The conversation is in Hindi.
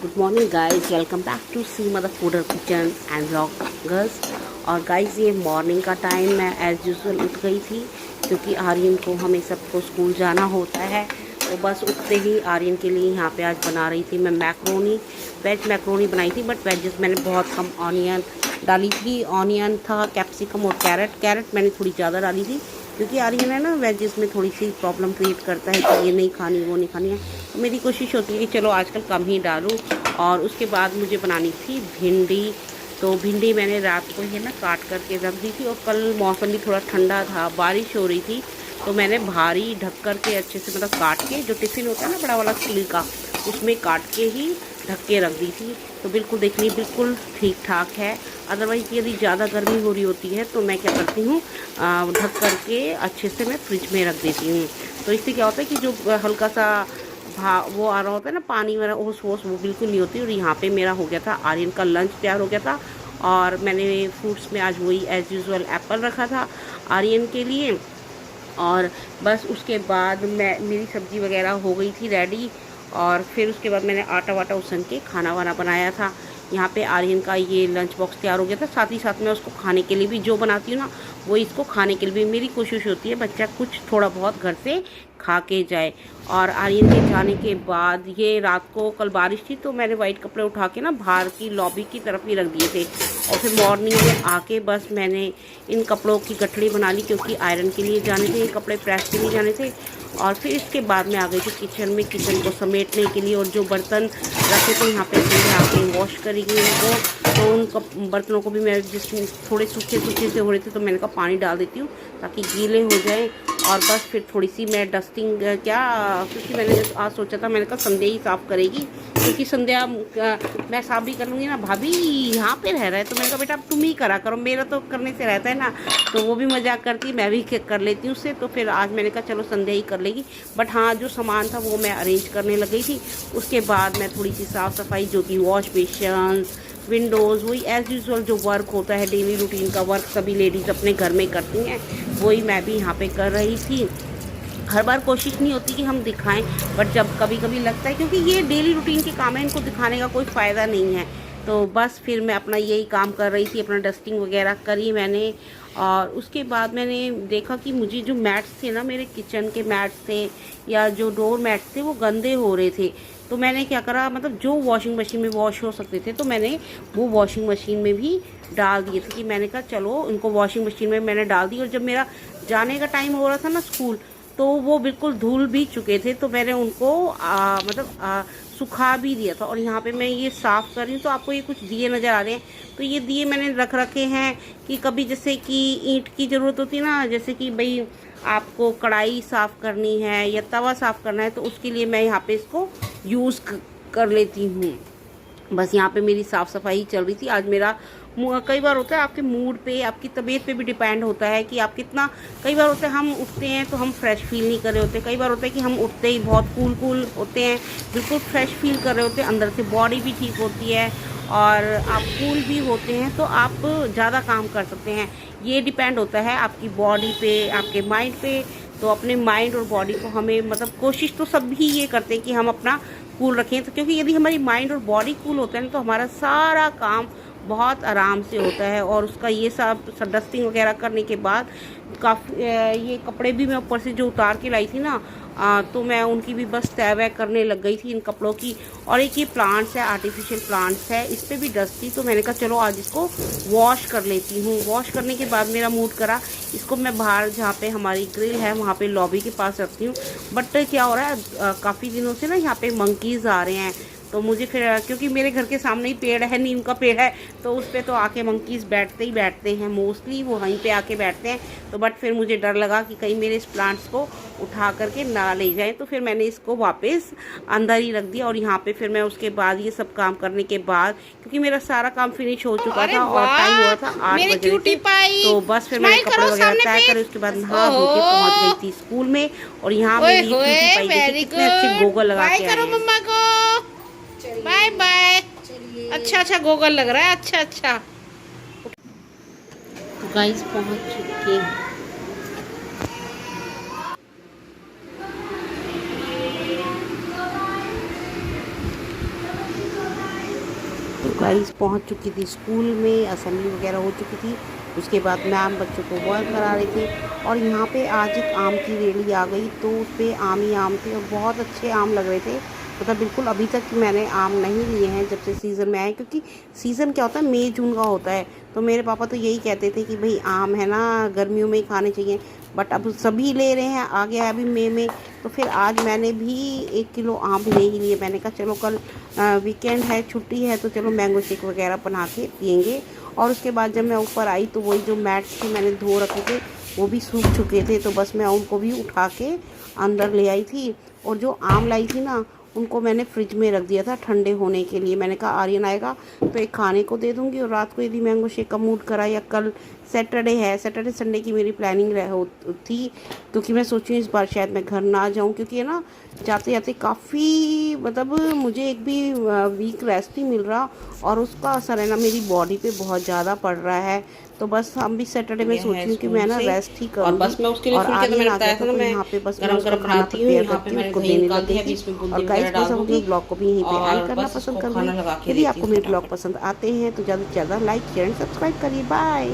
Good morning guys, welcome back to C mother fooder kitchen and vloggers. और गाइस ये मॉर्निंग का टाइम, मैं एज़ यूजुअल उठ गई थी क्योंकि आर्यन को हमें सबको स्कूल जाना होता है। तो बस उठते ही आर्यन के लिए यहाँ पे आज बना रही थी मैं मैक्रोनी, वेज मैक्रोनी बनाई थी। बट वेजेस मैंने बहुत कम ऑनियन डाली थी। ऑनियन था, कैप्सिकम और कैरेट मैंने थोड़ी ज़्यादा डाली थी क्योंकि आर्यन है ना वेजेस में थोड़ी सी प्रॉब्लम क्रिएट करता है कि ये नहीं खानी वो नहीं खानी है। तो मेरी कोशिश होती है कि चलो आजकल कम ही डालूँ। और उसके बाद मुझे बनानी थी भिंडी। तो भिंडी मैंने रात को ही ना काट करके रख दी थी। और कल मौसम भी थोड़ा ठंडा था, बारिश हो रही थी, तो मैंने भारी ढक कर के अच्छे से मतलब काट के, जो टिफ़िन होता है ना बड़ा वाला स्टील का, उसमें काट के ही ढक के रख दी थी। तो बिल्कुल देखनी बिल्कुल ठीक ठाक है। अदरवाइज़ यदि ज़्यादा गर्मी हो रही होती है तो मैं क्या करती हूँ, ढक कर के अच्छे से मैं फ्रिज में रख देती हूँ। तो इससे क्या होता है कि जो हल्का सा वो आ रहा होता है ना पानी वाला ओस वोस, वो बिल्कुल नहीं होती। और यहाँ पे मेरा हो गया था, आर्यन का लंच तैयार हो गया था। और मैंने फ्रूट्स में आज वही एज़ यूजुअल एप्पल रखा था आर्यन के लिए। और बस उसके बाद मेरी सब्ज़ी वगैरह हो गई थी रेडी। और फिर उसके बाद मैंने आटा वाटा उसन के खाना वाना बनाया था। यहाँ पे आर्यन का ये लंच बॉक्स तैयार हो गया था। साथ ही साथ मैं उसको खाने के लिए भी जो बनाती हूँ ना, वो इसको खाने के लिए भी मेरी कोशिश होती है बच्चा कुछ थोड़ा बहुत घर से खा के जाए। और आर्यन के जाने के बाद ये रात को कल बारिश थी तो मैंने वाइट कपड़े उठा के ना बाहर की लॉबी की तरफ ही रख दिए थे। और फिर मॉर्निंग में आके बस मैंने इन कपड़ों की गठड़ी बना ली क्योंकि आयरन के लिए जाने थे, ये कपड़े प्रेस के लिए जाने थे। और फिर इसके बाद मैं आ गई थी किचन में, किचन को समेटने के लिए। और जो बर्तन रखे थे यहाँ पे आके वॉश करेंगे उनको। तो उन बर्तनों को भी मैं जिसमें थोड़े सूखे सूखे से हो रहे थे तो मैंने कहा पानी डाल देती हूँ ताकि गीले हो जाए। और बस फिर थोड़ी सी मैं डस्टिंग क्योंकि मैंने आज सोचा था, मैंने कहा संध्या ही साफ़ करेगी क्योंकि संध्या मैं साफ़ भी कर लूँगी ना। भाभी यहाँ पे रह रहा है तो मैंने कहा बेटा अब तुम ही करा करो, मेरा तो करने से रहता है ना। तो वो भी मजाक करती, मैं भी कर लेती हूँ उससे। तो फिर आज मैंने कहा चलो संध्या ही कर लेगी। बट हाँ, जो सामान था वो मैं अरेंज करने लग गई थी। उसके बाद मैं थोड़ी सी साफ़ सफाई, जो कि वॉश बेसिन, विंडोज़, वही एज़ यूजुअल जो वर्क होता है डेली रूटीन का वर्क सभी लेडीज़ अपने घर में करती हैं, वही मैं भी यहाँ पे कर रही थी। हर बार कोशिश नहीं होती कि हम दिखाएं, बट जब कभी कभी लगता है, क्योंकि ये डेली रूटीन के काम है, इनको दिखाने का कोई फ़ायदा नहीं है। तो बस फिर मैं अपना यही काम कर रही थी, अपना डस्टिंग वगैरह करी मैंने। और उसके बाद मैंने देखा कि मुझे जो मैट्स थे ना, मेरे किचन के मैट्स थे या जो डोर मैट्स थे, वो गंदे हो रहे थे। तो मैंने क्या करा, मतलब जो वॉशिंग मशीन में वॉश हो सकते थे तो मैंने वो वॉशिंग मशीन में भी डाल दिए थे। कि मैंने कहा चलो उनको वॉशिंग मशीन में मैंने डाल दी। और जब मेरा जाने का टाइम हो रहा था ना स्कूल, तो वो बिल्कुल धुल भी चुके थे तो मैंने उनको सुखा भी दिया था। और यहाँ पे मैं ये साफ़ कर रही हूँ तो आपको ये कुछ दिए नज़र आ रहे हैं। तो ये दिए मैंने रख रखे हैं कि कभी जैसे कि ईंट की ज़रूरत होती है ना, जैसे कि भाई आपको कढ़ाई साफ़ करनी है या तवा साफ़ करना है, तो उसके लिए मैं यहाँ पे इसको यूज़ कर लेती हूँ। बस यहाँ पे मेरी साफ़ सफाई चल रही थी। आज मेरा कई बार होता है आपके मूड पे, आपकी तबीयत पे भी डिपेंड होता है कि आप कितना, कई बार होता है हम उठते हैं तो हम फ्रेश फील नहीं कर रहे होते। कई बार होता है कि हम उठते ही बहुत कूल होते हैं, बिल्कुल फ्रेश फील कर रहे होते हैं, अंदर से बॉडी भी ठीक होती है और आप कूल भी होते हैं तो आप ज़्यादा काम कर सकते हैं। ये डिपेंड होता है आपकी बॉडी पे, आपके माइंड पे। तो अपने माइंड और बॉडी को हमें, मतलब कोशिश तो सभी ये करते हैं कि हम अपना कूल रखें। तो क्योंकि यदि हमारी माइंड और बॉडी कूल होता है ना, तो हमारा सारा काम बहुत आराम से होता है। और उसका ये सब डस्टिंग वगैरह करने के बाद काफ़ी ये कपड़े भी मैं ऊपर से जो उतार के लाई थी ना, तो मैं उनकी भी बस तय वह करने लग गई थी इन कपड़ों की। और एक ये प्लांट्स है, आर्टिफिशियल प्लांट्स है, इस पर भी डस्ट थी तो मैंने कहा चलो आज इसको वॉश कर लेती हूँ। वॉश करने के बाद मेरा मूड करा इसको मैं बाहर, जहाँ पे हमारी ग्रिल है वहाँ पे लॉबी के पास रखती हूँ। बट क्या हो रहा है, काफ़ी दिनों से ना यहाँ पे मंकीज़ आ रहे हैं। तो मुझे फिर, क्योंकि मेरे घर के सामने ही पेड़ है, नीम का पेड़ है, तो उस पर तो आके मंकीज़ बैठते ही बैठते हैं, मोस्टली वो वहीं पे आके बैठते हैं। तो बट फिर मुझे डर लगा कि कहीं मेरे इस प्लांट्स को उठा करके ना ले जाए, तो फिर मैंने इसको वापस अंदर ही रख दिया। और यहाँ पे फिर मैं उसके बाद ये सब काम करने के बाद, क्योंकि मेरा सारा काम फिनिश हो चुका था और टाइम हो रहा था 8 बजे थे, तो बस फिर मैंने कपड़े वगैरह तय करे। उसके बाद नहा धो के पहुँच गई थी स्कूल में। और यहाँ मेरी क्यूटी पाई देखिए कितने अच्छे गोगल लगा के आए हैं। Bye bye. अच्छा गोगल लग रहा है, अच्छा। तो गाइस पहुंच चुके हैं। तो गाइस पहुंच चुकी थी स्कूल में, असेंबली वगैरह हो चुकी थी। उसके बाद मैम बच्चों को वर्क करा रहे थे और यहाँ पे आज एक आम की रेली आ गई, तो उस पर आम ही आम थे और बहुत अच्छे आम लग रहे थे। मतलब बिल्कुल अभी तक मैंने आम नहीं लिए हैं जब से सीज़न में आए, क्योंकि सीज़न क्या होता है मई जून का होता है। तो मेरे पापा तो यही कहते थे कि भाई आम है ना गर्मियों में ही खाने चाहिए, बट अब सभी ले रहे हैं, आ गया अभी मई में। तो फिर आज मैंने भी 1 किलो आम ले ही लिए। मैंने कहा चलो कल वीकेंड है, छुट्टी है, तो चलो मैंगो शेक वगैरह बना के पियेंगे। और उसके बाद जब मैं ऊपर आई तो वही जो मैट्स थे मैंने धो रखे थे वो भी सूख चुके थे, तो बस मैं उनको भी उठा के अंदर ले आई थी। और जो आम लाई थी ना उनको मैंने फ्रिज में रख दिया था ठंडे होने के लिए। मैंने कहा आर्यन आएगा तो एक खाने को दे दूँगी और रात को यदि मैंगो शेक का मूड करा, या कल सैटरडे है, सैटरडे संडे की मेरी प्लानिंग थी, क्योंकि मैं सोची इस बार शायद मैं घर ना जाऊँ, क्योंकि है ना जाते जाते काफ़ी मतलब मुझे एक भी वीक रेस्ट नहीं मिल रहा और उसका असर है ना मेरी बॉडी पे बहुत ज़्यादा पड़ रहा है। तो बस हम भी सैटरडे में सोच रही हूँ कि मैं ना रेस्ट ही करूँगी। और बस मैं उसके लिए और फुल के तो मैंने बताया था ना, मैं यहाँ पे बस मैं गरम उसका गरम खाना बनाती हूँ। प्रिपेयर यहाँ पे करती हूँ, मैंने उसको दही देने निकाल लग दी गई है, थी। बीच में और बूंदी गाइस वगैरह बस डाल हम अपने दूंगी ब्लॉग को भी यहीं पे और एंड करना बस पसंद उसको कर खाना रहे लगा हैं। के यदि देती आपको हूँ मेरे ब्लॉग फटाफट। पसंद आते हैं तो ज़्यादा से ज़्यादा लाइक शेयर एंड सब्सक्राइब करिए। बाय।